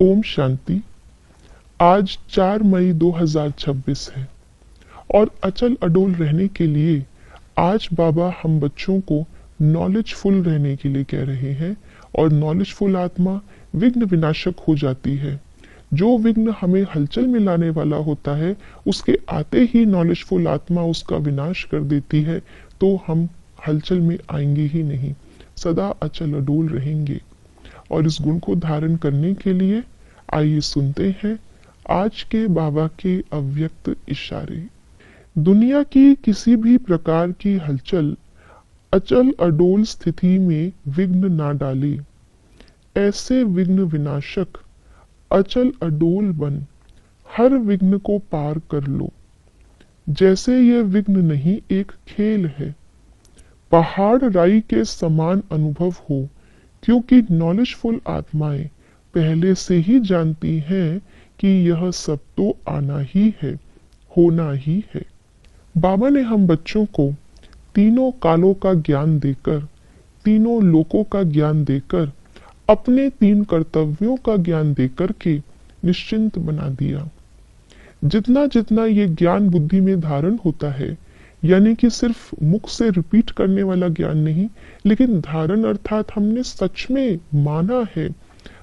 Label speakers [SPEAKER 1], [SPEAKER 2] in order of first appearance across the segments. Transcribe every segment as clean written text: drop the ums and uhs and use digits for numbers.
[SPEAKER 1] ओम शांति। आज 4 मई 2026 है और अचल अडोल रहने के लिए आज बाबा हम बच्चों को नॉलेजफुल रहने के लिए कह रहे हैं। और नॉलेजफुल आत्मा विघ्न विनाशक हो जाती है। जो विघ्न हमें हलचल में लाने वाला होता है, उसके आते ही नॉलेजफुल आत्मा उसका विनाश कर देती है, तो हम हलचल में आएंगे ही नहीं, सदा अचल अडोल रहेंगे। और इस गुण को धारण करने के लिए आइए सुनते हैं आज के बाबा के अव्यक्त इशारे। दुनिया की किसी भी प्रकार की हलचल अचल अडोल स्थिति में विघ्न ना डाले। ऐसे विघ्न विनाशक अचल अडोल बन हर विघ्न को पार कर लो। जैसे यह विघ्न नहीं एक खेल है, पहाड़ राई के समान अनुभव हो, क्योंकि नॉलेजफुल आत्माएं पहले से ही जानती हैं कि यह सब तो आना ही है, होना ही है। बाबा ने हम बच्चों को तीनों कालों का ज्ञान देकर, तीनों लोकों का ज्ञान देकर, अपने 3 कर्तव्यों का ज्ञान देकर के निश्चिंत बना दिया। जितना जितना ये ज्ञान बुद्धि में धारण होता है, यानी कि सिर्फ मुख से रिपीट करने वाला ज्ञान नहीं, लेकिन धारण अर्थात हमने सच में माना है।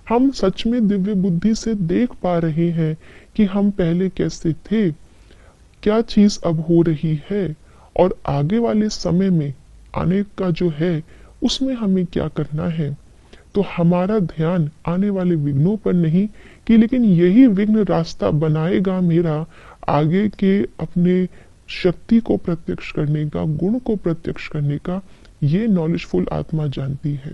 [SPEAKER 1] हम सच में दिव्य बुद्धि से देख पा रहे हैं कि हम पहले कैसे थे, क्या चीज अब हो रही है, और आगे वाले समय में आने का जो है उसमें हमें क्या करना है। तो हमारा ध्यान आने वाले विघ्नों पर नहीं कि लेकिन यही विघ्न रास्ता बनाएगा मेरा आगे के अपने शक्ति को प्रत्यक्ष करने का, गुण को प्रत्यक्ष करने का। ये नॉलेजफुल आत्मा जानती है।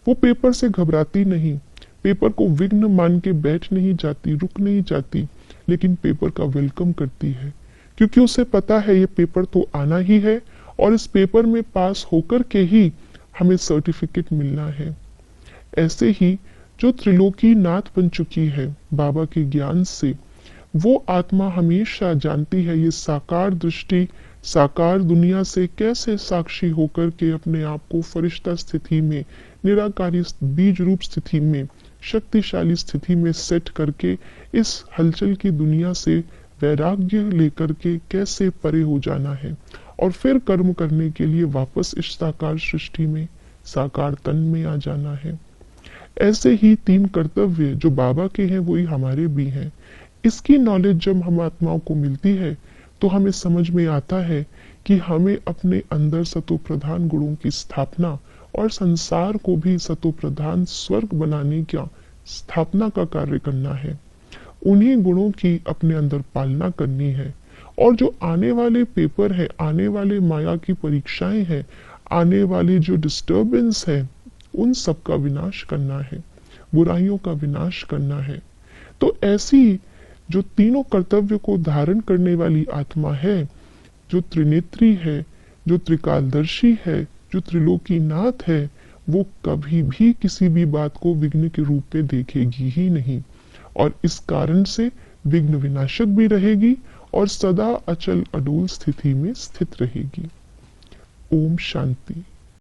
[SPEAKER 1] वो पेपर से घबराती नहीं, पेपर को विघ्न मान के बैठ नहीं जाती, रुक नहीं जाती, लेकिन पेपर का वेलकम करती है, क्योंकि उसे पता है ये पेपर तो आना ही है और इस पेपर में पास होकर के ही हमें सर्टिफिकेट मिलना है। ऐसे ही जो त्रिलोकी नाथ बन चुकी है बाबा के ज्ञान से, वो आत्मा हमेशा जानती है ये साकार दृष्टि, साकार दुनिया से कैसे साक्षी होकर के अपने आप को फरिश्ता स्थिति में, निराकारी बीज रूप स्थिति में, शक्तिशाली स्थिति में सेट करके इस हलचल की दुनिया से वैराग्य लेकर के कैसे परे हो जाना है और फिर कर्म करने के लिए वापस इस साकार सृष्टि में, साकार तन में आ जाना है। ऐसे ही 3 कर्तव्य जो बाबा के हैं वही हमारे भी हैं। इसकी नॉलेज जब हम आत्माओं को मिलती है तो हमें समझ में आता है कि हमें अपने अंदर सतो प्रधान गुणों की स्थापना और संसार को भी सतो प्रधान स्वर्ग बनाने का स्थापना का कार्य करना है। उन्हीं गुणों की अपने अंदर पालना करनी है। और जो आने वाले पेपर है, आने वाले माया की परीक्षाएं हैं, आने वाली जो डिस्टर्बेंस है, उन सब का विनाश करना है, बुराइयों का विनाश करना है। तो ऐसी जो तीनों कर्तव्य को धारण करने वाली आत्मा है, जो त्रिनेत्री है, जो त्रिकालदर्शी है, जो त्रिलोकी नाथ है, वो कभी भी किसी भी बात को विघ्न के रूप में देखेगी ही नहीं। और इस कारण से विघ्न विनाशक भी रहेगी और सदा अचल अडोल स्थिति में स्थित रहेगी। ओम शांति।